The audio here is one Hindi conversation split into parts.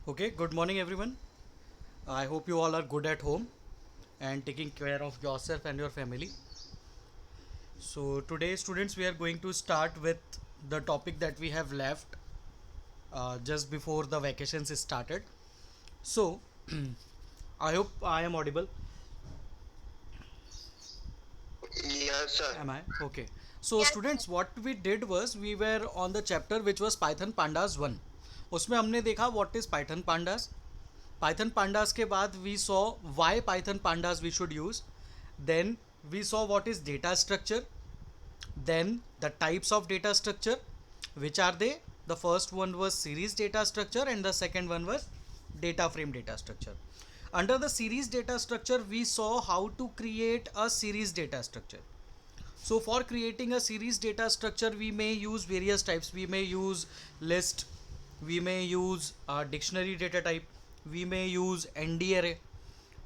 Okay, good morning everyone. I hope you all are good at home and taking care of yourself and your family. So, today, students, we are going to start with the topic that we have left just before the vacations started. So, I hope I am audible. Yes, sir. Am I? Okay. So, students, what we did was we were on the chapter which was Python Pandas 1. उसमें हमने देखा what is Python Pandas. Python Pandas के बाद we saw why Python Pandas we should use. Then we saw what is data structure. Then the types of data structure, which are they? The first one was series data structure and the second one was data frame data structure. Under the series data structure, we saw how to create a series data structure. So for creating a series data structure, we may use various types. We may use list, we may use dictionary data type, we may use ND array,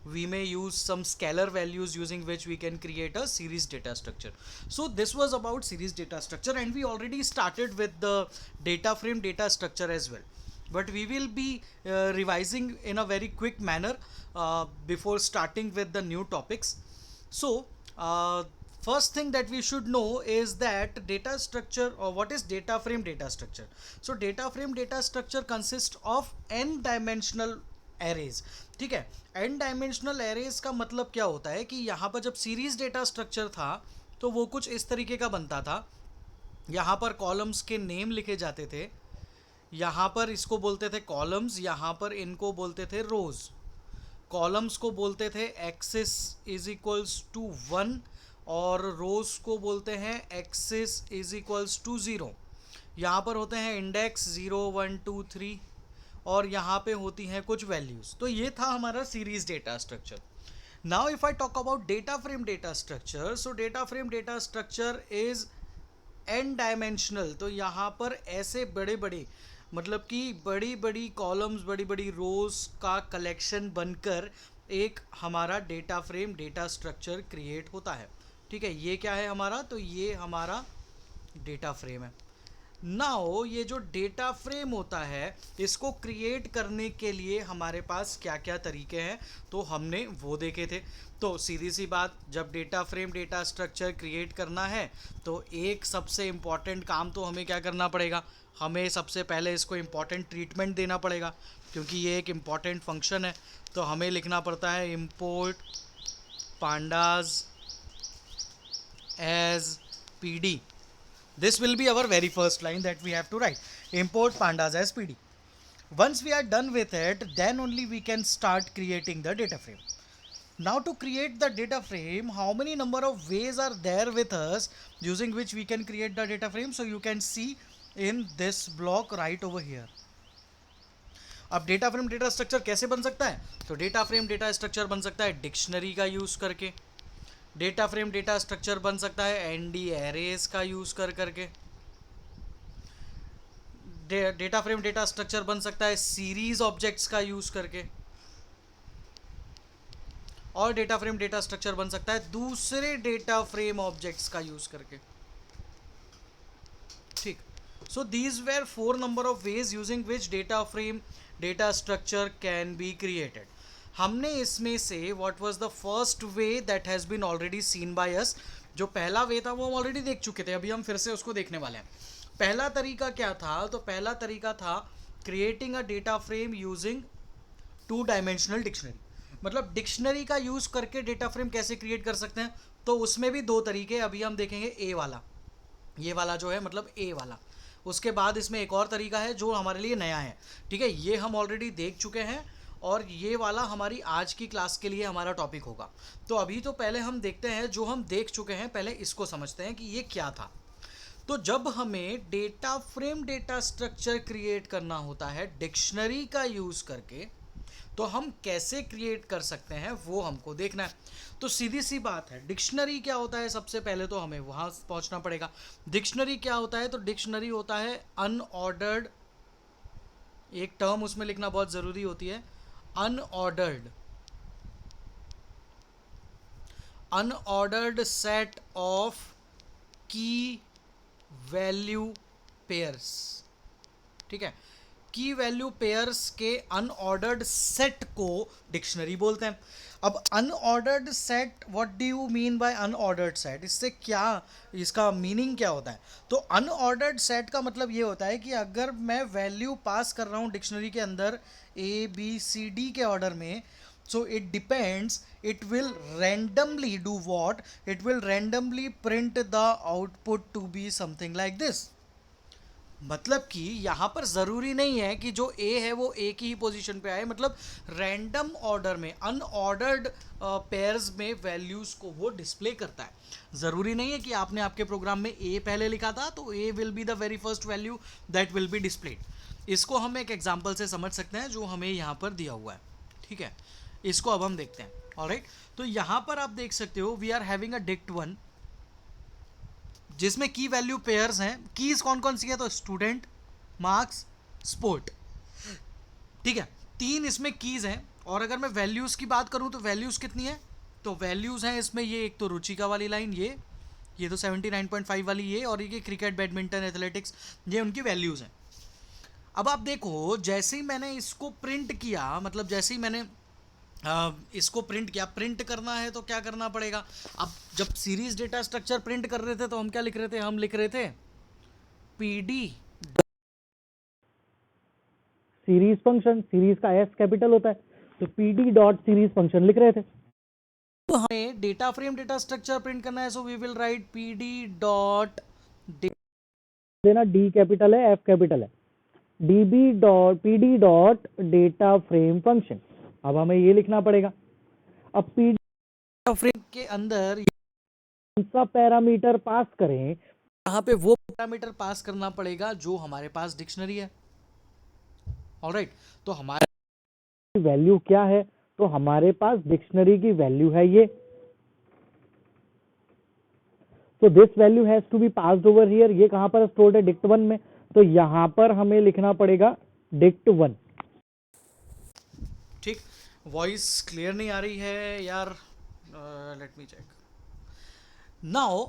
we may use some scalar values using which we can create a series data structure. So this was about series data structure, and we already started with the data frame data structure as well, but we will be revising in a very quick manner before starting with the new topics. So first thing that we should know is that data structure, or what is data frame data structure. So data frame data structure consists of n dimensional arrays. ठीक है. एन डायमेंशनल एरेज का मतलब क्या होता है कि यहाँ पर जब सीरीज डेटा स्ट्रक्चर था तो वो कुछ इस तरीके का बनता था. यहाँ पर कॉलम्स के नेम लिखे जाते थे, यहाँ पर इसको बोलते थे कॉलम्स, यहाँ पर इनको बोलते थे रोज. कॉलम्स को बोलते थे एक्सिस इज इक्वल्स टू 1 और रोज को बोलते हैं एक्सिस इज इक्वल्स टू 0. यहाँ पर होते हैं इंडेक्स 0 1 2 3 और यहाँ पे होती हैं कुछ वैल्यूज़. तो ये था हमारा series data structure. Now if I talk about data frame data structure, so data frame data structure is an dimensional. तो यहाँ पर ऐसे बड़े बड़े, मतलब कि बड़ी बड़ी कॉलम्स, बड़ी बड़ी रोज का कलेक्शन बनकर एक हमारा data frame data structure create होता है. ठीक है, ये क्या है हमारा? तो ये हमारा डेटा फ्रेम है. नाउ ये जो डेटा फ्रेम होता है, इसको क्रिएट करने के लिए हमारे पास क्या क्या तरीके हैं, तो हमने वो देखे थे. तो सीधी सी बात, जब data frame data structure create करना है तो एक सबसे इम्पॉर्टेंट काम तो हमें क्या करना पड़ेगा, हमें सबसे पहले इसको इम्पॉर्टेंट ट्रीटमेंट देना पड़ेगा, क्योंकि ये एक इम्पॉर्टेंट फंक्शन है. तो हमें लिखना पड़ता है import pandas as PD. This will be our very first line that we have to write. Import pandas as PD. Once we are done with it, then only we can start creating the data frame. Now to create the data frame, how many number of ways are there with us using which we can create the data frame? So you can see in this block right over here. अब डेटा फ्रेम डेटा स्ट्रक्चर कैसे बन सकता है? तो डेटा फ्रेम डेटा स्ट्रक्चर बन सकता है डिक्शनरी का यूज़ करके. डेटा फ्रेम डेटा स्ट्रक्चर बन सकता है एनडी एरेज का यूज़ कर करके. डेटा फ्रेम डेटा स्ट्रक्चर बन सकता है सीरीज ऑब्जेक्ट्स का यूज़ करके. और डेटा फ्रेम डेटा स्ट्रक्चर बन सकता है दूसरे डेटा फ्रेम ऑब्जेक्ट्स का यूज़ करके. ठीक. So these were 4 number of ways using which data frame data structure can be created. हमने इसमें से what was the first way that has been already seen by us. जो पहला वे था वो हम ऑलरेडी देख चुके थे, अभी हम फिर से उसको देखने वाले हैं. पहला तरीका क्या था? तो पहला तरीका था creating a data frame using 2 dimensional dictionary. मतलब डिक्शनरी का यूज़ करके डेटा फ्रेम कैसे क्रिएट कर सकते हैं, तो उसमें भी दो तरीके अभी हम देखेंगे. ए वाला, ये वाला जो है मतलब ए वाला. उसके बाद इसमें एक और तरीका है जो हमारे लिए नया है. ठीक है, ये हम ऑलरेडी देख चुके हैं और ये वाला हमारी आज की क्लास के लिए हमारा टॉपिक होगा. तो अभी तो पहले हम देखते हैं जो हम देख चुके हैं, पहले इसको समझते हैं कि ये क्या था. तो जब हमें data frame data structure create करना होता है डिक्शनरी का यूज़ करके, तो हम कैसे क्रिएट कर सकते हैं वो हमको देखना है. तो सीधी सी बात है, डिक्शनरी क्या होता है? सबसे पहले तो हमें वहाँ पहुँचना पड़ेगा. डिक्शनरी क्या होता है? तो डिक्शनरी होता है अनऑर्डर्ड, एक टर्म उसमें लिखना बहुत ज़रूरी होती है, अनऑर्डर्ड अनऑर्डर्ड सेट ऑफ की वैल्यू पेयर्स. ठीक है, की वैल्यू पेयर्स के अनऑर्डर्ड सेट को डिक्शनरी बोलते हैं। अब unordered set, what do you mean by unordered set? इससे क्या, इसका मीनिंग क्या होता है? तो अनऑर्डर्ड सेट का मतलब ये होता है कि अगर मैं वैल्यू पास कर रहा हूँ डिक्शनरी के अंदर ए बी सी डी के ऑर्डर में, so it depends, it will randomly do what, it will randomly print the output to be something like this। मतलब कि यहाँ पर ज़रूरी नहीं है कि जो ए है वो एक ही पोजीशन पे आए, मतलब रैंडम ऑर्डर में अनऑर्डर्ड पेयर्स में वैल्यूज़ को वो डिस्प्ले करता है। ज़रूरी नहीं है कि आपने आपके प्रोग्राम में ए पहले लिखा था तो a will be the very first value that will be displayed. इसको हम एक एग्जांपल से समझ सकते हैं जो हमें यहाँ पर दिया हुआ है, ठीक है। इसको अब हम देखते हैं, ऑलराइट। तो यहाँ पर आप देख सकते हो we are having a dict one जिसमें की वैल्यू पेयर्स हैं। कीज कौन कौन सी है? तो स्टूडेंट, मार्क्स, स्पोर्ट, ठीक है। 3 इसमें कीज हैं। और अगर मैं वैल्यूज की बात करूं तो वैल्यूज कितनी है? तो वैल्यूज हैं इसमें ये, एक तो रुचिका वाली लाइन, ये तो 79.5 वाली ये, और ये क्रिकेट, बैडमिंटन, एथलेटिक्स, ये उनकी वैल्यूज हैं। अब आप देखो जैसे ही मैंने इसको प्रिंट किया, मतलब जैसे ही मैंने इसको प्रिंट किया, प्रिंट करना है तो क्या करना पड़ेगा? अब जब सीरीज डेटा स्ट्रक्चर प्रिंट कर रहे थे तो हम क्या लिख रहे थे? हम लिख रहे थे पीडी सीरीज फंक्शन, सीरीज का एस कैपिटल होता है, तो पीडी डॉट सीरीज फंक्शन लिख रहे थे। तो हमें data frame data structure print करना है, so we will write PD dot देना, डी कैपिटल है, एफ कैपिटल है, DB dot PD dot data frame function. अब हमें ये लिखना पड़ेगा, अब पीडी डेटा फ्रेम के अंदर कौन सा पैरामीटर पास करें, यहाँ पे वो पैरामीटर पास करना पड़ेगा जो हमारे पास डिक्शनरी है, ऑलराइट। तो हमारे वैल्यू क्या है? तो हमारे पास डिक्शनरी की वैल्यू है ये, तो this value has to be passed over here. ये कहां पर स्टोर्ड है? डिक्ट वन में, तो यहां पर हमें लिखना पड़ेगा डिक्ट वन। ठीक, वॉइस क्लियर नहीं आ रही है यार, let me check now.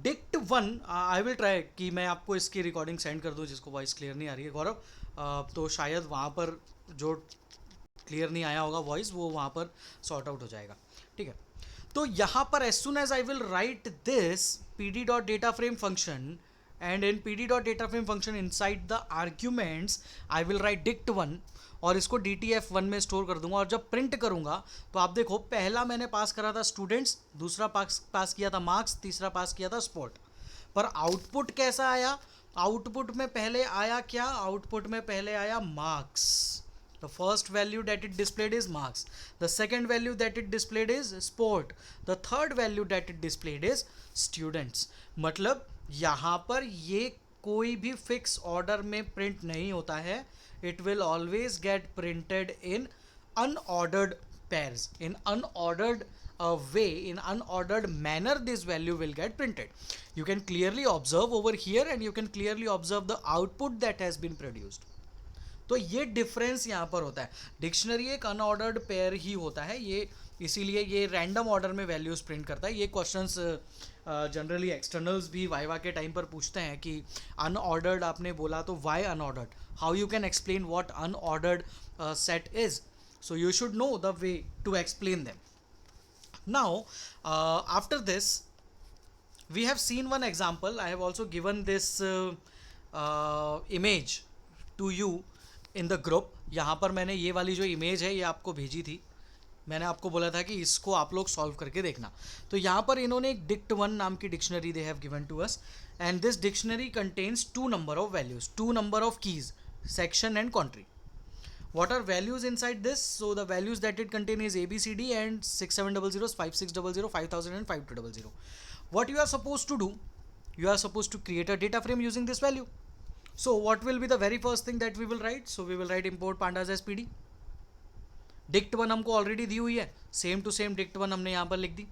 Dict one I will try कि मैं आपको इसकी रिकॉर्डिंग सेंड कर दूं जिसको वॉइस क्लियर नहीं आ रही है, गौरव। तो शायद वहाँ पर जो क्लियर नहीं आया होगा वॉइस, वो वहाँ पर सॉर्ट आउट हो जाएगा, ठीक है। तो यहाँ पर as soon as I will write this PD dot data frame function, and in PD dot data frame function inside the arguments I will write dict one, और इसको DTF1 में स्टोर कर दूंगा। और जब प्रिंट करूंगा तो आप देखो पहला मैंने पास करा था स्टूडेंट्स, दूसरा पास किया था मार्क्स, तीसरा पास किया था स्पोर्ट। पर आउटपुट कैसा आया? आउटपुट में पहले आया क्या? आउटपुट में पहले आया marks. The first value that it displayed is marks. The second value that it displayed is sport. The third value that it displayed is students. मतलब यहाँ पर ये कोई भी फिक्स ऑर्डर में प्रिंट नहीं होता है। It will always get printed in unordered pairs, in unordered way, in unordered manner. This value will get printed. You can clearly observe over here, and you can clearly observe the output that has been produced. तो ये डिफरेंस यहाँ पर होता है। डिक्शनरी एक अनऑर्डर्ड पेयर ही होता है, ये इसीलिए ये रैंडम ऑर्डर में वैल्यूज प्रिंट करता है। ये क्वेश्चंस जनरली एक्सटर्नल्स भी वाइवा के टाइम पर पूछते हैं कि अनऑर्डर्ड आपने बोला तो why unordered, how you can explain what unordered set is, so you should know the way to explain them. Now after this we have seen one example. I have also given this image to you in the group. यहाँ पर मैंने ये वाली जो इमेज है ये आपको भेजी थी, मैंने आपको बोला था कि इसको आप लोग सॉल्व करके देखना। तो यहाँ पर इन्होंने एक डिक्ट वन नाम की dictionary they have given to us, and this dictionary contains 2 number of values, 2 number of keys, section and country. What are values inside this? So the values that it contain is ABCD and 6700, 5600, 5000 and 5200. What you are supposed to do? You are supposed to create a data frame using this value. So what will be the very first thing that we will write? So we will write import pandas as pd. dict one हमको ऑलरेडी दी हुई है, same to same dict one हमने यहाँ पर लिख दी।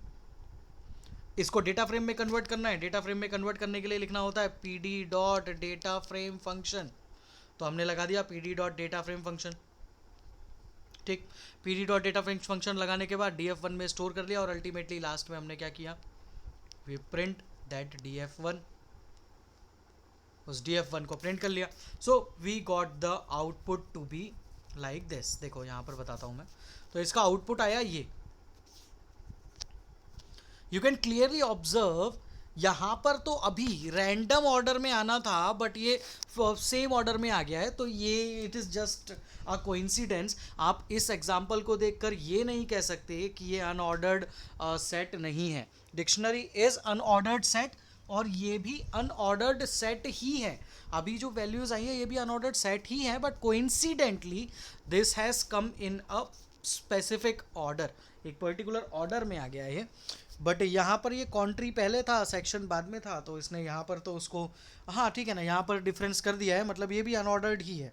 इसको डेटा फ्रेम में कन्वर्ट करना है, डेटा फ्रेम में कन्वर्ट करने के लिए लिखना होता है pd dot data frame function, तो हमने लगा दिया pd dot data frame function, ठीक। pd dot data frame function लगाने के बाद df1 में स्टोर कर लिया, और अल्टीमेटली लास्ट में हमने क्या किया, वी प्रिंट दैट df1, उस df1 को प्रिंट कर लिया. So we got the output to be like this. देखो यहाँ पर बताता हूँ मैं. तो इसका आउटपुट आया ये. यू कैन क्लियरली ऑब्जर्व यहाँ पर तो अभी रैंडम ऑर्डर में आना था बट ये सेम ऑर्डर में आ गया है. तो ये it is just a coincidence. आप इस एग्जांपल को देखकर ये नहीं कह सकते कि ये अनऑर्डर्ड सेट नहीं है. डिक्शनरी इज अनऑर्डर्ड सेट और ये भी अनऑर्डर्ड सेट ही है. अभी जो वैल्यूज आई है ये भी अनऑर्डर्ड सेट ही है but coincidentally this has come in a specific order. एक पर्टिकुलर ऑर्डर में आ गया है. बट यहाँ पर ये कॉन्ट्री पहले था, सेक्शन बाद में था, तो इसने यहाँ पर तो उसको हाँ ठीक है ना, यहाँ पर डिफरेंस कर दिया है. मतलब ये भी अनऑर्डर्ड ही है.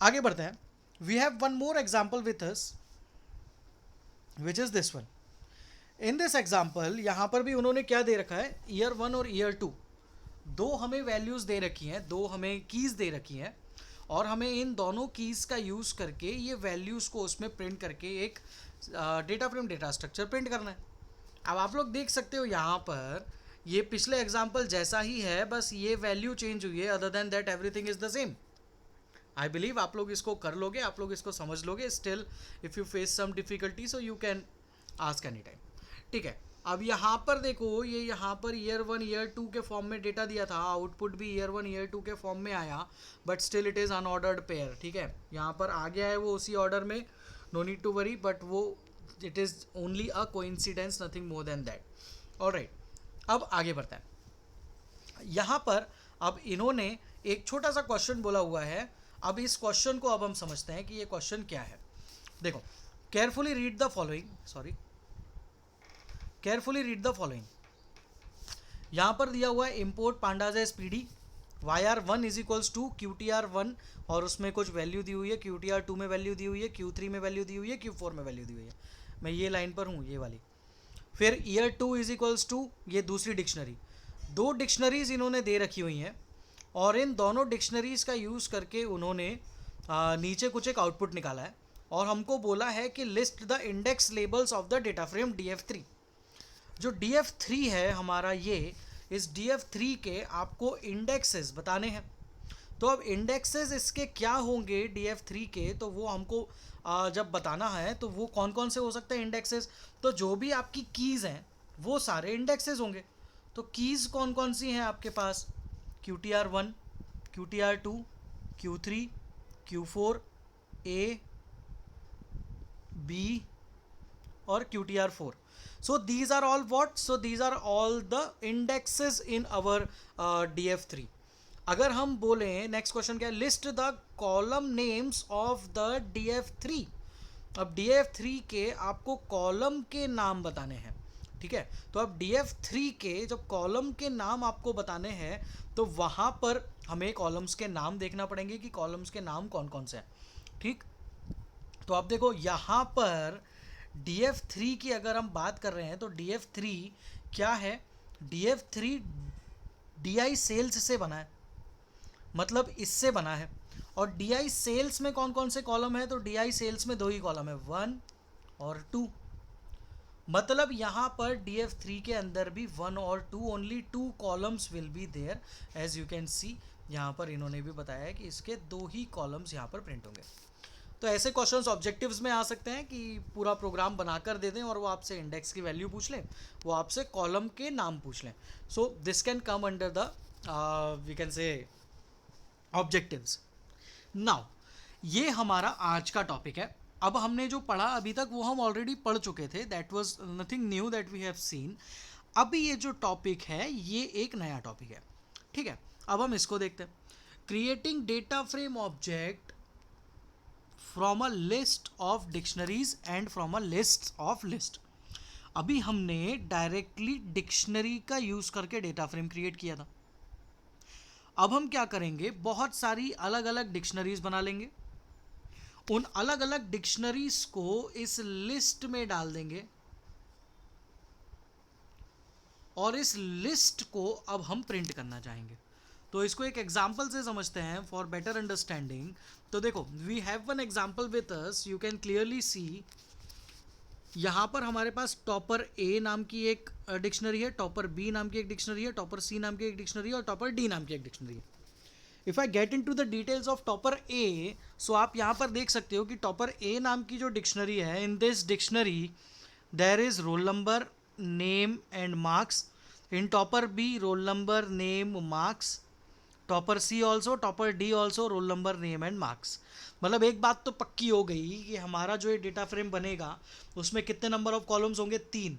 आगे बढ़ते हैं. We have one more example with us which is this one. In this example यहाँ पर भी उन्होंने क्या दे रखा है, ईयर 1 और ईयर 2 दो हमें वैल्यूज़ दे रखी हैं, दो हमें कीज़ दे रखी हैं और हमें इन दोनों कीज़ का यूज़ करके ये वैल्यूज़ को उसमें प्रिंट करके एक data frame data structure print करना है. अब आप लोग देख सकते हो यहाँ पर ये पिछले एग्जाम्पल जैसा ही है, बस ये वैल्यू चेंज हुई है. Other than that everything is the same. I believe आप लोग इसको कर लोगे, आप लोग इसको समझ लोगे. Still if you face some difficulty so you can ask any time. ठीक है. अब यहाँ पर देखो, ये यहाँ पर ईयर 1 ईयर 2 के फॉर्म में डेटा दिया था, आउटपुट भी ईयर 1 ईयर 2 के फॉर्म में आया but still it is unordered pair. ठीक है. यहाँ पर आ गया है वो उसी ऑर्डर में, no need to worry. But वो it is only a coincidence, nothing more than that. Alright. अब आगे बढ़ता है. यहाँ पर अब इन्होंने एक छोटा सा क्वेश्चन बोला हुआ है. अब इस क्वेश्चन को अब हम समझते हैं कि ये क्वेश्चन क्या है. देखो, carefully read the following. Carefully read the following. यहाँ पर दिया हुआ है import pandas as P D yr1 is equals to qtr1 और उसमें कुछ वैल्यू दी हुई है, qtr2 में वैल्यू दी हुई है, q3 में वैल्यू दी हुई है, q4 में वैल्यू दी हुई है. मैं ये लाइन पर हूँ, ये वाली. फिर ईयर 2 इज इक्वल्स टू ये दूसरी डिक्शनरी. दो डिक्शनरीज इन्होंने दे रखी हुई हैं और इन दोनों डिक्शनरीज़ का यूज़ करके उन्होंने नीचे कुछ एक आउटपुट निकाला है और हमको बोला है कि list the index labels of the data frame df3. जो df3 है हमारा, ये इस df3 के आपको इंडेक्सेस बताने हैं. तो अब इंडेक्सेस इसके क्या होंगे df3 के, तो वो हमको जब बताना है तो वो कौन कौन से हो सकते हैं इंडेक्सेस. तो जो भी आपकी कीज़ हैं वो सारे इंडेक्सेस होंगे. तो कीज़ कौन कौन सी हैं आपके पास, qtr1 qtr2 q3 q4 a b और qtr4. So these are all what? So these are all the indexes in our df3. अगर हम बोलें नेक्स्ट क्वेश्चन क्या है, list the column names of the df3. अब df3 के आपको कॉलम के नाम बताने हैं. ठीक है. तो अब df3 के जब कॉलम के नाम आपको बताने हैं तो वहाँ पर हमें कॉलम्स के नाम देखना पड़ेंगे कि कॉलम्स के नाम कौन कौन से हैं. ठीक. तो आप देखो यहाँ पर df3 की अगर हम बात कर रहे हैं तो df3 क्या है, df3 di सेल्स से बना है, मतलब इससे बना है. और di सेल्स में कौन कौन से कॉलम है, तो di सेल्स में दो ही कॉलम है, 1 और 2. मतलब यहाँ पर df3 के अंदर भी 1 और 2 only 2 columns will be there. As you can see यहाँ पर इन्होंने भी बताया है कि इसके दो ही कॉलम्स यहाँ पर प्रिंट होंगे. तो ऐसे क्वेश्चंस ऑब्जेक्टिव्स में आ सकते हैं कि पूरा प्रोग्राम बनाकर दे दें और वो आपसे इंडेक्स की वैल्यू पूछ लें, वो आपसे कॉलम के नाम पूछ लें. So this can come under the we can say objectives. नाउ ये हमारा आज का टॉपिक है. अब हमने जो पढ़ा अभी तक वो हम ऑलरेडी पढ़ चुके थे. That was nothing new that we have seen. अभी ये जो टॉपिक है ये एक नया टॉपिक है. ठीक है. अब हम इसको देखते हैं. Creating data frame object from a list of dictionaries and from a list of list. अभी हमने डायरेक्टली डिक्शनरी का यूज़ करके डेटा फ्रेम क्रिएट किया था. अब हम क्या करेंगे, बहुत सारी अलग अलग डिक्शनरीज बना लेंगे, उन अलग अलग डिक्शनरीज को इस लिस्ट में डाल देंगे और इस लिस्ट को अब हम प्रिंट करना चाहेंगे. तो इसको एक एग्जाम्पल से समझते हैं फॉर बेटर अंडरस्टैंडिंग. तो देखो, we have one example with us. You can clearly see यहाँ पर हमारे पास टॉपर ए नाम की एक डिक्शनरी है, टॉपर बी नाम की एक डिक्शनरी है, टॉपर सी नाम की एक डिक्शनरी है और टॉपर डी नाम की एक डिक्शनरी है. If I get into the details of topper A, so आप यहाँ पर देख सकते हो कि टॉपर ए नाम की जो डिक्शनरी है, in this dictionary there is roll number, name and marks. In topper B roll number, name, marks. Topper C also, topper D also roll number, name and marks. मतलब एक बात तो पक्की हो गई कि हमारा जो ये डेटा फ्रेम बनेगा उसमें कितने नंबर ऑफ कॉलम्स होंगे? 3.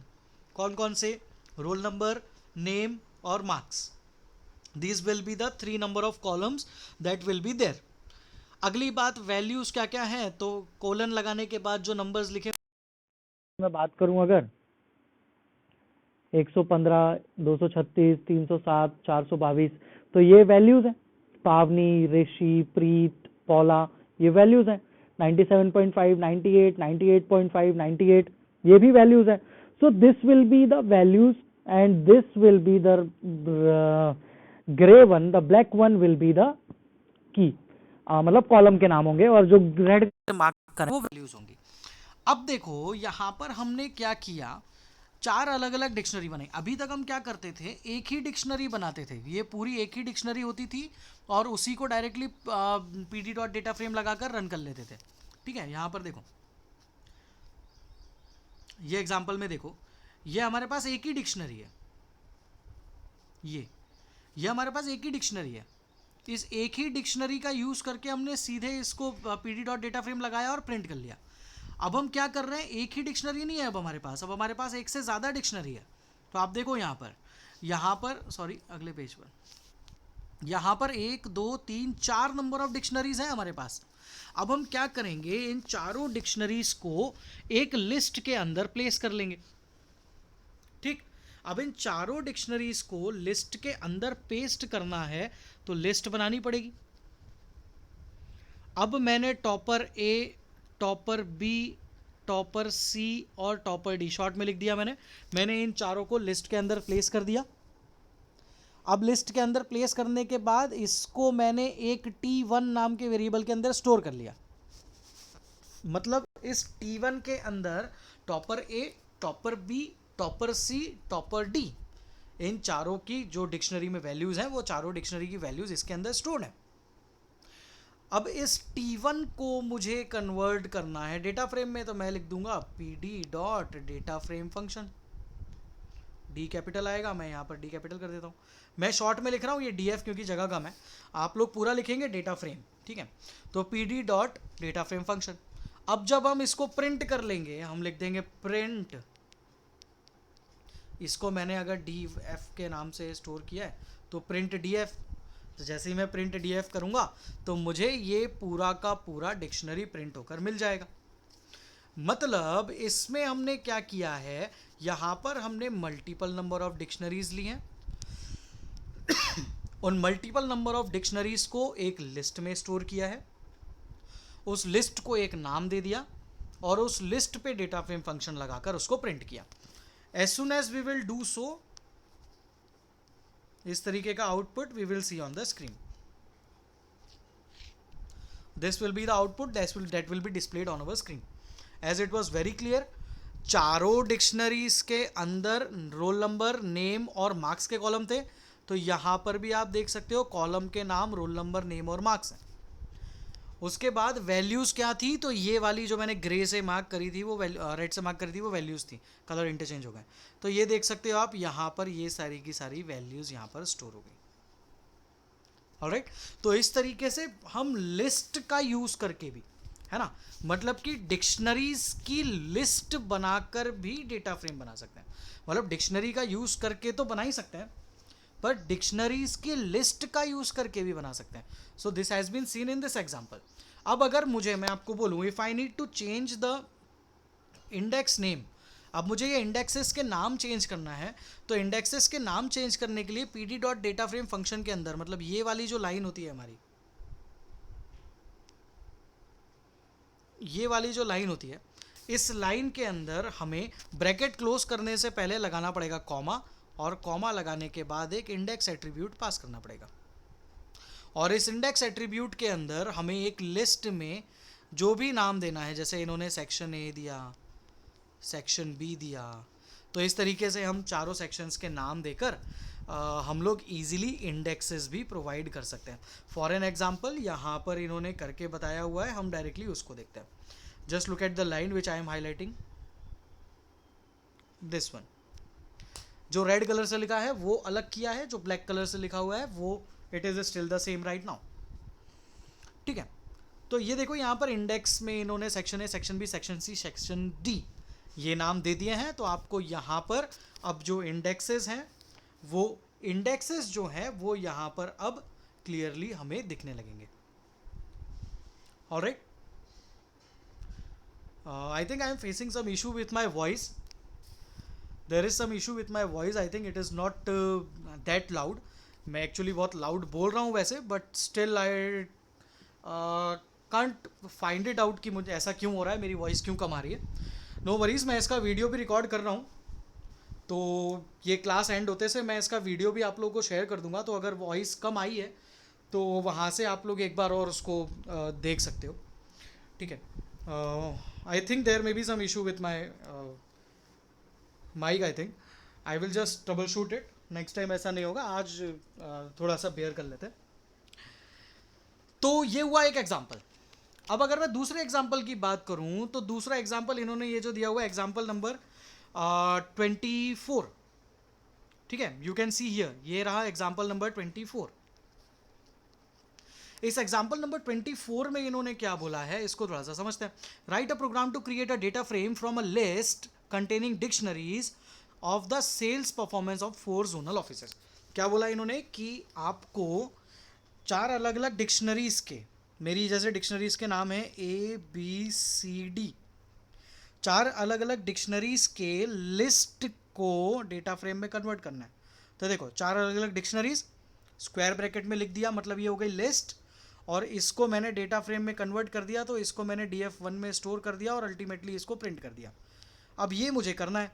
कौन कौन से? रोल नंबर, नेम और marks. These will be the 3 number of columns that will be there. अगली बात, वैल्यूज क्या क्या हैं? तो कोलन लगाने के बाद जो नंबर्स लिखे, मैं बात करूं अगर 115, 236, 307, 422, तो ये वैल्यूज हैं. पावनी, ऋषि, प्रीत, पौला, ये वैल्यूज हैं. 97.5, 98, 98.5, 98, ये भी वैल्यूज हैं. So this will be the values and this will be the grey one, the black one will be the key. मतलब कॉलम के नाम होंगे और जो रेड मार्क करें वो वैल्यूज होंगी. अब देखो यहाँ पर हमने क्या किया, 4 अलग अलग डिक्शनरी बनाई. अभी तक हम क्या करते थे, एक ही डिक्शनरी बनाते थे. ये पूरी एक ही डिक्शनरी होती थी और उसी को directly pd dot data frame लगाकर रन कर लेते थे. ठीक है, यहाँ पर देखो, ये एग्जाम्पल में देखो, ये हमारे पास एक ही डिक्शनरी है. ये हमारे पास एक ही डिक्शनरी है. इस एक ही डिक्शनरी का यूज़ करके हमने सीधे इसको pd डॉट डेटा फ्रेम लगाया और प्रिंट कर लिया. अब हम क्या कर रहे हैं, एक ही डिक्शनरी नहीं है अब हमारे पास, अब हमारे पास एक से ज़्यादा डिक्शनरी है. तो आप देखो यहाँ पर सॉरी अगले पेज पर, यहाँ पर 1, 2, 3, 4 नंबर ऑफ डिक्शनरीज हैं हमारे पास. अब हम क्या करेंगे, इन चारों डिक्शनरीज को एक लिस्ट के अंदर प्लेस कर लेंगे. ठीक, अब इन चारों डिक्शनरीज को लिस्ट के अंदर पेस्ट करना है तो लिस्ट बनानी पड़ेगी. अब मैंने टॉपर ए, टॉपर बी, टॉपर सी और टॉपर डी शॉर्ट में लिख दिया. मैंने इन चारों को लिस्ट के अंदर प्लेस कर दिया. अब लिस्ट के अंदर प्लेस करने के बाद इसको मैंने एक t1 नाम के वेरिएबल के अंदर स्टोर कर लिया. मतलब इस t1 के अंदर टॉपर ए, टॉपर बी, टॉपर सी, टॉपर डी, इन चारों की जो डिक्शनरी में वैल्यूज़ हैं वो चारों डिक्शनरी की वैल्यूज़ इसके अंदर स्टोर्ड हैं. अब इस t1 को मुझे कन्वर्ट करना है डेटा फ्रेम में, तो मैं लिख दूंगा pd dot data frame function. D capital आएगा, मैं यहाँ पर डी कैपिटल कर देता हूँ. मैं शॉर्ट में लिख रहा हूँ ये df क्योंकि जगह कम है. आप लोग पूरा लिखेंगे डेटा फ्रेम. ठीक है, तो pd dot data frame function. अब जब हम इसको प्रिंट कर लेंगे, हम लिख देंगे प्रिंट. इसको मैंने अगर df के नाम से स्टोर किया है तो प्रिंट df. तो जैसे ही मैं प्रिंट df करूँगा तो मुझे ये पूरा का पूरा डिक्शनरी प्रिंट होकर मिल जाएगा. मतलब इसमें हमने क्या किया है, यहाँ पर हमने मल्टीपल नंबर ऑफ डिक्शनरीज ली हैं. उन मल्टीपल नंबर ऑफ डिक्शनरीज को एक लिस्ट में स्टोर किया है, उस लिस्ट को एक नाम दे दिया और उस लिस्ट पे डेटा फ्रेम फंक्शन लगाकर उसको प्रिंट किया. As soon as we will do so, इस तरीके का output we will see on the screen. This will be the output that will be displayed on our screen. As it was very clear, चारों डिक्शनरीज के अंदर रोल नंबर, नेम और मार्क्स के कॉलम थे. तो यहाँ पर भी आप देख सकते हो कॉलम के नाम, रोल नंबर, नेम और मार्क्स हैं. उसके बाद वैल्यूज़ क्या थी, तो ये वाली जो मैंने ग्रे से मार्क करी थी वो रेड से मार्क करी थी वो वैल्यूज़ थी. कलर इंटरचेंज हो गए. तो ये देख सकते हो आप, यहाँ पर ये सारी की सारी वैल्यूज़ यहाँ पर स्टोर हो गई. ऑलराइट, तो इस तरीके से हम लिस्ट का यूज़ करके भी, है ना, मतलब कि डिक्शनरीज की लिस्ट बनाकर भी डेटा फ्रेम बना सकते हैं. मतलब डिक्शनरी का यूज़ करके तो बना ही सकते हैं, पर डिक्शनरीज की लिस्ट का यूज़ करके भी बना सकते हैं. So this has been seen in this example. अब अगर मैं आपको बोलूँ, if I need to change the index name, अब मुझे ये इंडेक्सेस के नाम चेंज करना है, तो इंडेक्सेस के नाम चेंज करने के लिए pd dot data frame function के अंदर, मतलब ये वाली जो लाइन होती है हमारी, ये वाली जो लाइन होती है, इस लाइन के अंदर हमें ब्रैकेट क्लोज करने से पहले लगाना पड़ेगा कॉमा, और कॉमा लगाने के बाद एक इंडेक्स एट्रीब्यूट पास करना पड़ेगा. और इस इंडेक्स एट्रीब्यूट के अंदर हमें एक लिस्ट में जो भी नाम देना है, जैसे इन्होंने सेक्शन ए दिया, सेक्शन बी दिया। तो इस तरीके से हम चारों सेक्शंस के नाम देकर हम लोग इजीली इंडेक्सेस भी प्रोवाइड कर सकते हैं। फॉर एन एग्जांपल यहाँ पर इन्होंने करके बताया हुआ है, हम डायरेक्टली उसको देखते हैं। Just look at the line which I am highlighting, this one. जो रेड कलर से लिखा है वो अलग किया है, जो ब्लैक कलर से लिखा हुआ है वो it is still the same right now. ठीक है, तो ये देखो यहाँ पर इंडेक्स में इन्होंने section A, section B, section C, section D ये नाम दे दिए हैं। तो आपको यहाँ पर अब जो इंडेक्सेस हैं वो इंडेक्सेस जो हैं वो यहाँ पर अब क्लियरली हमें दिखने लगेंगे। Alright, I think I am facing some issue with my voice. There is some issue with my voice, I think it is not that loud. मैं एक्चुअली बहुत लाउड बोल रहा हूँ वैसे, but still I can't find it out कि मुझे ऐसा क्यों हो रहा है, मेरी वॉइस क्यों कम आ रही है। नो वरीज़, मैं इसका वीडियो भी रिकॉर्ड कर रहा हूँ, तो ये क्लास एंड होते से मैं इसका वीडियो भी आप लोगों को शेयर कर दूंगा। तो अगर वॉइस कम आई है तो वहाँ से आप लोग एक बार और उसको देख सकते हो। ठीक है, I think there may be some issue with my mic. I think I will just troubleshoot it, next time ऐसा नहीं होगा। आज थोड़ा सा बेयर कर लेते हैं। तो ये हुआ एक एग्जाम्पल। अब अगर मैं दूसरे एग्जाम्पल की बात करूं तो दूसरा एग्जाम्पल इन्होंने ये जो दिया हुआ है एग्जाम्पल नंबर 24। ठीक है, यू कैन सी हियर, ये रहा एग्जाम्पल नंबर 24। इस एग्जाम्पल नंबर 24 में इन्होंने क्या बोला है इसको थोड़ा सा समझते हैं। Write a program to create a data frame from a list containing dictionaries of the sales performance of 4 zonal officers. क्या बोला इन्होंने कि आपको 4 अलग अलग डिक्शनरीज के, मेरी जैसे डिक्शनरीज के नाम है ABCD, 4 अलग अलग डिक्शनरीज के लिस्ट को डेटा फ्रेम में कन्वर्ट करना है। तो देखो 4 अलग अलग डिक्शनरीज स्क्वायर ब्रैकेट में लिख दिया, मतलब ये हो गई लिस्ट, और इसको मैंने डेटा फ्रेम में कन्वर्ट कर दिया, तो इसको मैंने DF1 में स्टोर कर दिया और अल्टीमेटली इसको प्रिंट कर दिया। अब ये मुझे करना है,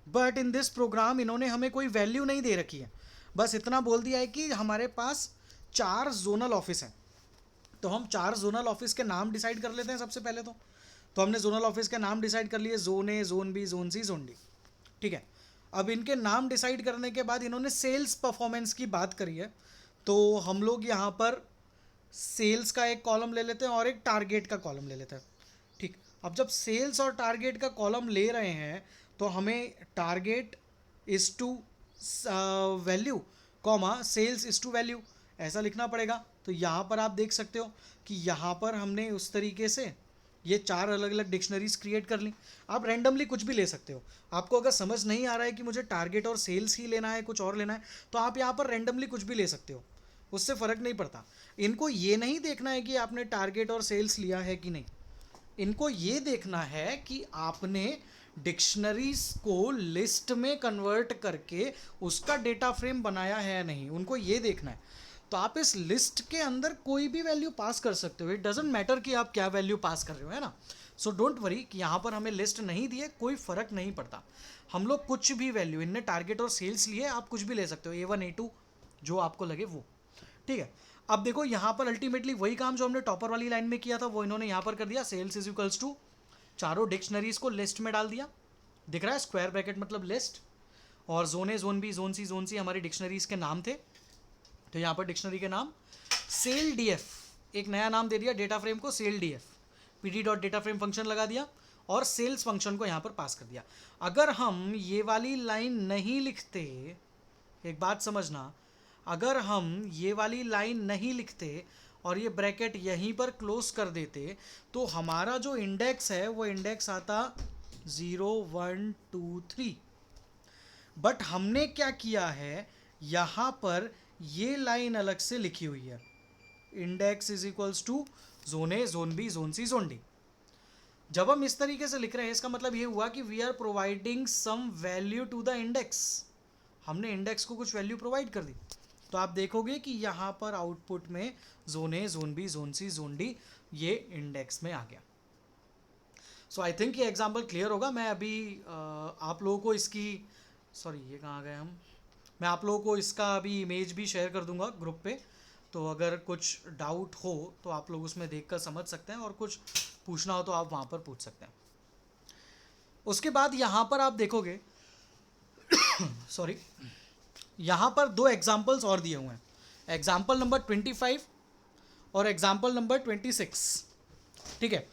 बट इन दिस प्रोग्राम इन्होंने हमें कोई वैल्यू नहीं दे रखी है, बस इतना बोल दिया है कि हमारे पास 4 जोनल ऑफिस हैं। तो हम 4 जोनल ऑफिस के नाम डिसाइड कर लेते हैं सबसे पहले। तो हमने जोनल ऑफिस के नाम डिसाइड कर लिए, zone A, zone B, zone C, zone D. ठीक है, अब इनके नाम डिसाइड करने के बाद इन्होंने सेल्स परफॉर्मेंस की बात करी है। तो हम लोग यहाँ पर सेल्स का एक कॉलम ले लेते हैं और एक टारगेट का कॉलम ले लेते हैं। ठीक, अब जब सेल्स और टारगेट का कॉलम ले रहे हैं तो हमें target is to value comma sales is to value ऐसा लिखना पड़ेगा। तो यहाँ पर आप देख सकते हो कि यहाँ पर हमने उस तरीके से ये 4 अलग अलग डिक्शनरीज क्रिएट कर ली। आप रैंडमली कुछ भी ले सकते हो। आपको अगर समझ नहीं आ रहा है कि मुझे टारगेट और सेल्स ही लेना है, कुछ और लेना है, तो आप यहाँ पर रैंडमली कुछ भी ले सकते हो, उससे फ़र्क नहीं पड़ता। इनको ये नहीं देखना है कि आपने टारगेट और सेल्स लिया है कि नहीं, इनको ये देखना है कि आपने डिक्शनरीज को लिस्ट में कन्वर्ट करके उसका डेटा फ्रेम बनाया है या नहीं, उनको ये देखना है। तो आप इस लिस्ट के अंदर कोई भी वैल्यू पास कर सकते हो, इट डजेंट मैटर कि आप क्या वैल्यू पास कर रहे हो, है ना। सो डोंट वरी कि यहाँ पर हमें लिस्ट नहीं दी है, कोई फ़र्क नहीं पड़ता। हम लोग कुछ भी वैल्यू, इनने टारगेट और सेल्स लिए, आप कुछ भी ले सकते हो, A1 A2 जो आपको लगे वो। ठीक है, अब देखो यहाँ पर अल्टीमेटली वही काम जो हमने टॉपर वाली लाइन में किया था वो इन्होंने यहाँ पर कर दिया। सेल्स इज इक्वल्स टू चारों डिक्शनरीज को लिस्ट में डाल दिया, दिख रहा है स्क्वायर ब्रैकेट मतलब लिस्ट, और zone A, zone B, zone C हमारी डिक्शनरीज के नाम थे। तो यहाँ पर डिक्शनरी के नाम सेल DF, एक नया नाम दे दिया डेटा फ्रेम को, सेल DF, PD.DataFrame फंक्शन लगा दिया और सेल्स फंक्शन को यहाँ पर पास कर दिया। अगर हम ये वाली लाइन नहीं लिखते, एक बात समझना, अगर हम ये वाली लाइन नहीं लिखते और ये ब्रैकेट यहीं पर क्लोज कर देते तो हमारा जो इंडेक्स है वो इंडेक्स आता 0 1 2 3। बट हमने क्या किया है, यहाँ पर ये लाइन अलग से लिखी हुई है, index is equals to zone A, zone B, zone C, zone D. जब हम इस तरीके से लिख रहे हैं इसका मतलब ये हुआ कि we are providing some value to the index, हमने इंडेक्स को कुछ वैल्यू प्रोवाइड कर दी। तो आप देखोगे कि यहाँ पर आउटपुट में zone A, zone B, zone C, zone D ये इंडेक्स में आ गया। सो आई थिंक ये एग्जाम्पल क्लियर होगा। मैं अभी आप लोगों को इसकी, सॉरी ये कहाँ गए हम, मैं आप लोगों को इसका अभी इमेज भी शेयर कर दूंगा ग्रुप पे, तो अगर कुछ डाउट हो तो आप लोग उसमें देखकर समझ सकते हैं और कुछ पूछना हो तो आप वहाँ पर पूछ सकते हैं। उसके बाद यहाँ पर आप देखोगे सॉरी, यहाँ पर दो एग्जाम्पल्स और दिए हुए हैं, एग्जाम्पल नंबर 25 और एग्जाम्पल नंबर 26। ठीक है,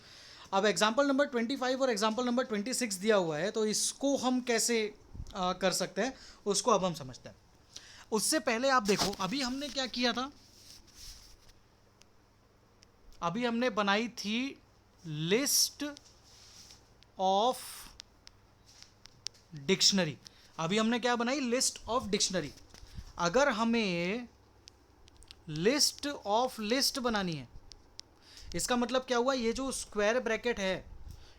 अब एग्जाम्पल नंबर 25 और एग्जाम्पल नंबर 26 दिया हुआ है, तो इसको हम कैसे कर सकते हैं उसको अब हम समझते हैं। उससे पहले आप देखो अभी हमने क्या किया था, अभी हमने बनाई थी लिस्ट ऑफ डिक्शनरी। अभी हमने क्या बनाई, लिस्ट ऑफ डिक्शनरी। अगर हमें लिस्ट ऑफ लिस्ट बनानी है, इसका मतलब क्या हुआ, ये जो स्क्वायर ब्रैकेट है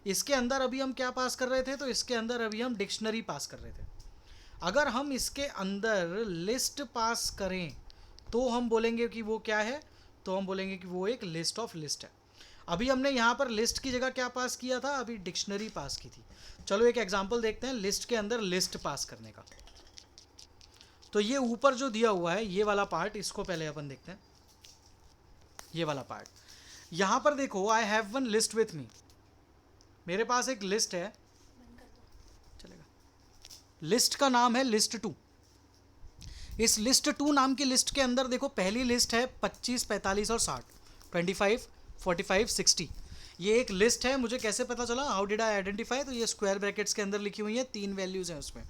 इसके अंदर अभी हम क्या पास कर रहे थे, तो इसके अंदर अभी हम डिक्शनरी पास कर रहे थे। अगर हम इसके अंदर लिस्ट पास करें तो हम बोलेंगे कि वो क्या है, तो हम बोलेंगे कि वो एक लिस्ट ऑफ लिस्ट है। अभी हमने यहाँ पर लिस्ट की जगह क्या पास किया था, अभी डिक्शनरी पास की थी। चलो एक एग्जांपल देखते हैं लिस्ट के अंदर लिस्ट पास करने का। तो ये ऊपर जो दिया हुआ है ये वाला पार्ट, इसको पहले अपन देखते हैं। ये वाला पार्ट यहाँ पर देखो, I have one list with me, मेरे पास एक लिस्ट है, चलेगा, लिस्ट का नाम है लिस्ट 2। इस लिस्ट 2 नाम की लिस्ट के अंदर देखो पहली लिस्ट है 25, 45 और 60, 25, 45, 60। ये एक लिस्ट है, मुझे कैसे पता चला, हाउ डिड आई आइडेंटिफाई, तो ये स्क्वायर ब्रैकेट्स के अंदर लिखी हुई है, 3 वैल्यूज़ हैं उसमें।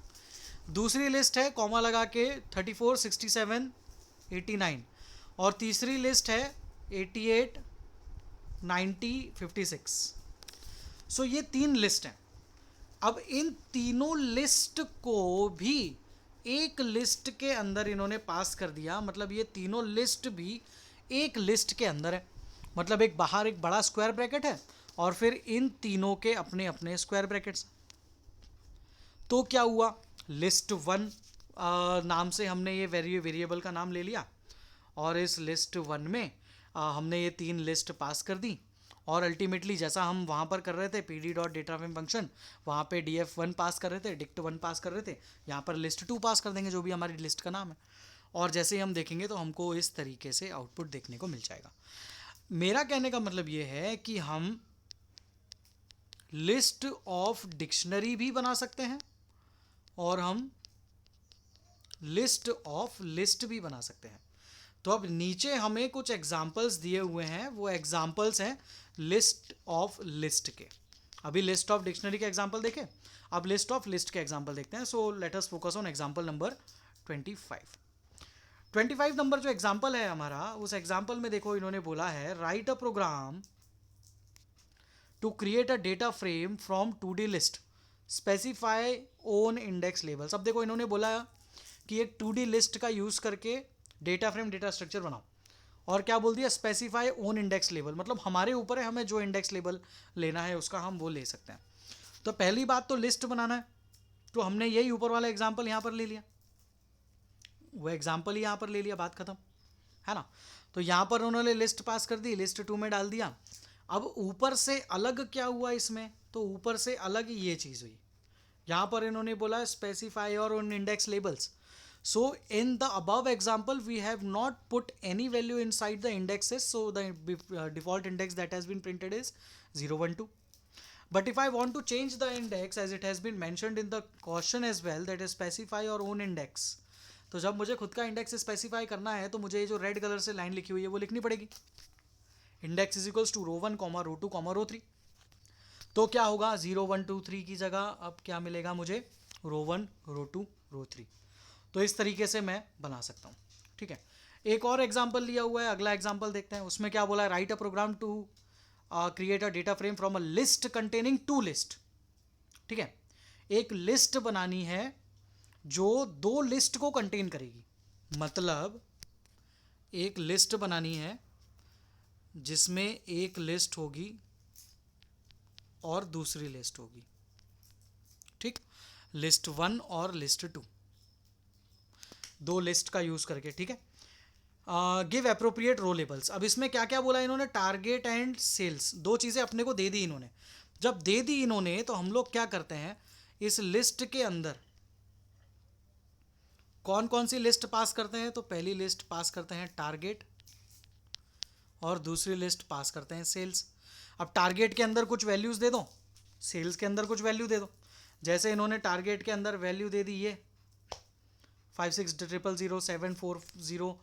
दूसरी लिस्ट है कॉमा लगा के 34, 67, 89, और तीसरी लिस्ट है 88, 90, 56। सो ये 3 लिस्ट हैं। अब इन तीनों लिस्ट को भी एक लिस्ट के अंदर इन्होंने पास कर दिया, मतलब ये तीनों लिस्ट भी एक लिस्ट के अंदर है, मतलब एक बाहर एक बड़ा स्क्वायर ब्रैकेट है और फिर इन तीनों के अपने अपने स्क्वायर ब्रैकेट्स। तो क्या हुआ, लिस्ट 1 नाम से हमने ये वेरिएबल का नाम ले लिया, और इस लिस्ट 1 में हमने ये 3 लिस्ट पास कर दी, और अल्टीमेटली जैसा हम वहाँ पर कर रहे थे pd.dataframe फंक्शन, वहाँ पे df1 पास कर रहे थे, dict1 पास कर रहे थे, यहाँ पर लिस्ट 2 पास कर देंगे जो भी हमारी लिस्ट का नाम है, और जैसे ही हम देखेंगे तो हमको इस तरीके से आउटपुट देखने को मिल जाएगा। मेरा कहने का मतलब ये है कि हम लिस्ट ऑफ डिक्शनरी भी बना सकते हैं और हम लिस्ट ऑफ लिस्ट भी बना सकते हैं। तो अब नीचे हमें कुछ एग्जाम्पल्स दिए हुए हैं, वो एग्जाम्पल्स हैं लिस्ट ऑफ लिस्ट के। अभी लिस्ट ऑफ डिक्शनरी के एग्जाम्पल देखें, अब लिस्ट ऑफ लिस्ट के एग्जाम्पल देखते हैं। So let us focus on example number 25। 25 number जो एग्जाम्पल है हमारा, उस एग्जाम्पल में देखो इन्होंने बोला है write a program to create a data frame from 2D list, specify own index labels. अब देखो इन्होंने बोला कि एक 2D लिस्ट का यूज़ करके डेटा फ्रेम डेटा स्ट्रक्चर बनाओ, और क्या बोल दिया, स्पेसिफाई ओन इंडेक्स लेबल, मतलब हमारे ऊपर है, हमें जो इंडेक्स लेबल लेना है उसका हम वो ले सकते हैं। तो पहली बात तो लिस्ट बनाना है, तो हमने यही ऊपर वाला एग्जाम्पल यहाँ पर ले लिया, वो एग्जाम्पल ही यहाँ पर ले लिया, बात खत्म है ना। तो यहाँ पर उन्होंने लिस्ट पास कर दी, लिस्ट 2 में डाल दिया। अब ऊपर से अलग क्या हुआ इसमें, तो ऊपर से अलग ये चीज़ हुई, यहाँ पर इन्होंने बोला स्पेसिफाई और own index labels. So in the above example we have not put any value inside the indexes, so the default index that has been printed is 0, 1, 2. But if I want to change the index, as it has been mentioned in the question as well, that is specify your own index, तो जब मुझे खुद का इंडेक्स स्पेसिफाई करना है तो मुझे ये जो रेड कलर से लाइन लिखी हुई है वो लिखनी पड़ेगी, इंडेक्स इज इक्वल्स टू रो 1, रो 2, रो 3। तो क्या होगा, 0, 1, 2, 3 की जगह अब क्या मिलेगा मुझे, रो 1, रो 2, रो 3। तो इस तरीके से मैं बना सकता हूँ। ठीक है, एक और एग्जांपल लिया हुआ है, अगला एग्जांपल देखते हैं। उसमें क्या बोला है, write a program to create a data frame from a list containing 2 list. ठीक है, एक लिस्ट बनानी है जो 2 लिस्ट को कंटेन करेगी, मतलब एक लिस्ट बनानी है जिसमें एक लिस्ट होगी और दूसरी लिस्ट होगी। ठीक, लिस्ट 1 और लिस्ट 2, 2 लिस्ट का यूज़ करके। ठीक है, गिव एप्रोप्रिएट रो लेबल्स। अब इसमें क्या क्या बोला इन्होंने, टारगेट एंड सेल्स, 2 चीज़ें अपने को दे दी इन्होंने। जब दे दी इन्होंने तो हम लोग क्या करते हैं, इस लिस्ट के अंदर कौन कौन सी लिस्ट पास करते हैं, तो पहली लिस्ट पास करते हैं टारगेट और दूसरी लिस्ट पास करते हैं सेल्स। अब टारगेट के अंदर कुछ वैल्यूज़ दे दो, सेल्स के अंदर कुछ वैल्यू दे दो। जैसे इन्होंने टारगेट के अंदर वैल्यू दे दी ये 5600 740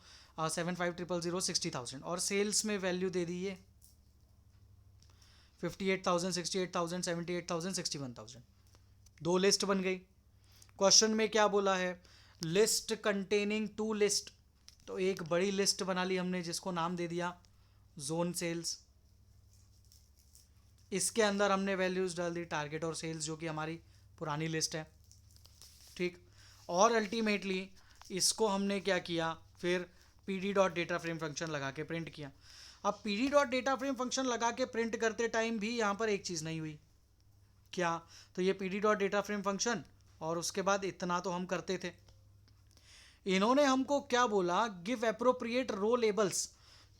7500 60,000 और सेल्स में वैल्यू दे दी ये 58,000 68,000 78,000 61,000। दो लिस्ट बन गई। क्वेश्चन में क्या बोला है, लिस्ट कंटेनिंग टू लिस्ट, तो एक बड़ी लिस्ट बना ली हमने जिसको नाम दे दिया जोन सेल्स। इसके अंदर हमने वैल्यूज डाल दी टारगेट और सेल्स जो कि हमारी पुरानी लिस्ट है, ठीक। और अल्टीमेटली इसको हमने क्या किया, फिर pd dot data frame function लगा के प्रिंट किया। अब pd dot data frame function लगा के प्रिंट करते टाइम भी यहाँ पर एक चीज़ नहीं हुई, क्या, तो ये pd dot data frame function और उसके बाद इतना तो हम करते थे। इन्होंने हमको क्या बोला, गिव एप्रोप्रिएट रो लेबल्स,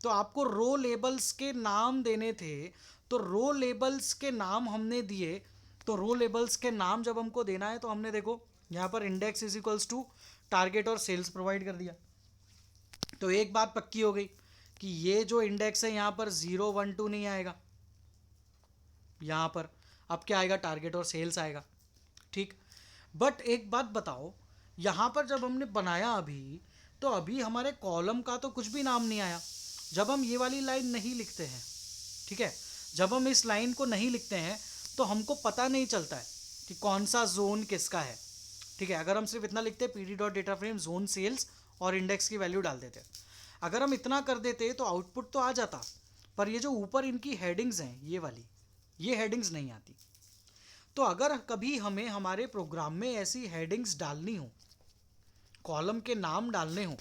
तो आपको रो लेबल्स के नाम देने थे, तो रो लेबल्स के नाम हमने दिए। तो रो लेबल्स के नाम जब हमको देना है तो हमने देखो यहाँ पर index is equals to target और सेल्स प्रोवाइड कर दिया। तो एक बात पक्की हो गई कि ये जो इंडेक्स है यहाँ पर 0 1 2 नहीं आएगा, यहाँ पर अब क्या आएगा, टारगेट और सेल्स आएगा, ठीक। बट एक बात बताओ, यहाँ पर जब हमने बनाया अभी, तो अभी हमारे कॉलम का तो कुछ भी नाम नहीं आया जब हम ये वाली लाइन नहीं लिखते हैं, ठीक है। जब हम इस लाइन को नहीं लिखते हैं तो हमको पता नहीं चलता है कि कौन सा जोन किसका है, ठीक है। अगर हम सिर्फ इतना लिखते हैं pd dot data frame zone sales और इंडेक्स की वैल्यू डाल देते, अगर हम इतना कर देते तो आउटपुट तो आ जाता, पर ये जो ऊपर इनकी हेडिंग्स हैं ये वाली, ये हेडिंग्स नहीं आती। तो अगर कभी हमें हमारे प्रोग्राम में ऐसी हेडिंग्स डालनी हो, कॉलम के नाम डालने हो,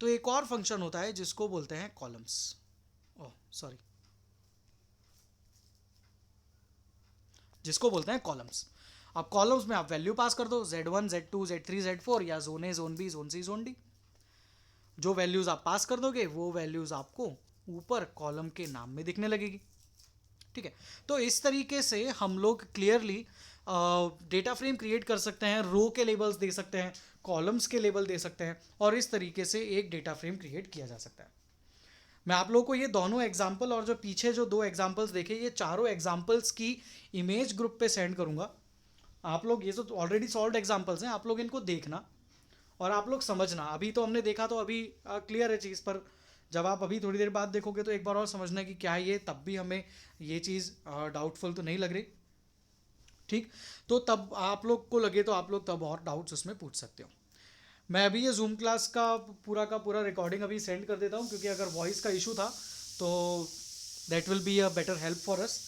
तो एक और फंक्शन होता है जिसको बोलते हैं कॉलम्स, जिसको बोलते हैं कॉलम्स। अब कॉलम्स में आप वैल्यू पास कर दो, Z1 Z2 Z3 Z4 या zone A zone B zone C zone D, जो वैल्यूज़ आप पास कर दोगे वो वैल्यूज़ आपको ऊपर कॉलम के नाम में दिखने लगेगी, ठीक है। तो इस तरीके से हम लोग क्लियरली डेटा फ्रेम क्रिएट कर सकते हैं, रो के लेबल्स दे सकते हैं, कॉलम्स के लेबल दे सकते हैं, और इस तरीके से एक डेटा फ्रेम क्रिएट किया जा सकता है। मैं आप लोगों को ये दोनों एग्जाम्पल और जो पीछे जो दो एग्जाम्पल्स देखे, ये चारों एग्जाम्पल्स की इमेज ग्रुप पे सेंड करूँगा। आप लोग, ये तो ऑलरेडी सॉल्व एग्जाम्पल्स हैं, आप लोग इनको देखना और आप लोग समझना। अभी तो हमने देखा तो अभी क्लियर है चीज़, पर जब आप अभी थोड़ी देर बाद देखोगे तो एक बार और समझना कि क्या ये, तब भी हमें ये चीज़ डाउटफुल तो नहीं लग रही, ठीक। तो तब आप लोग को लगे तो आप लोग तब और डाउट्स उसमें पूछ सकते हो। मैं अभी ये जूम क्लास का पूरा रिकॉर्डिंग अभी सेंड कर देता हूँ, क्योंकि अगर वॉइस का इशू था तो that will be a better help for us.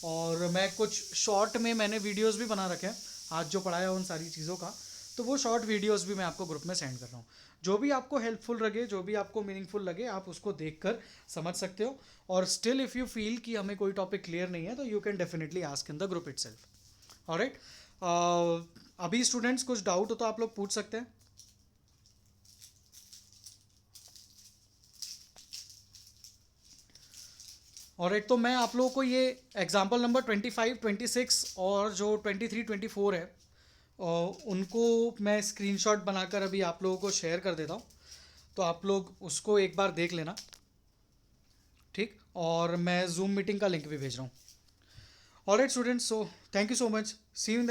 और मैं कुछ शॉर्ट में मैंने वीडियोस भी बना रखे हैं आज जो पढ़ाया उन सारी चीज़ों का, तो वो शॉर्ट वीडियोस भी मैं आपको ग्रुप में सेंड कर रहा हूँ। जो भी आपको हेल्पफुल लगे, जो भी आपको मीनिंगफुल लगे, आप उसको देखकर समझ सकते हो। और स्टिल इफ़ यू फील कि हमें कोई टॉपिक क्लियर नहीं है तो you can definitely ask in the group itself. Alright, अभी स्टूडेंट्स कुछ डाउट हो तो आप लोग पूछ सकते हैं। ऑलराइट, तो मैं आप लोगों को ये एग्जाम्पल नंबर 25 26 और जो 23 24 है उनको मैं स्क्रीनशॉट बनाकर अभी आप लोगों को शेयर कर देता हूँ, तो आप लोग उसको एक बार देख लेना, ठीक। और मैं जूम मीटिंग का लिंक भी भेज रहा हूँ। Alright students, so thank you so much, see you in the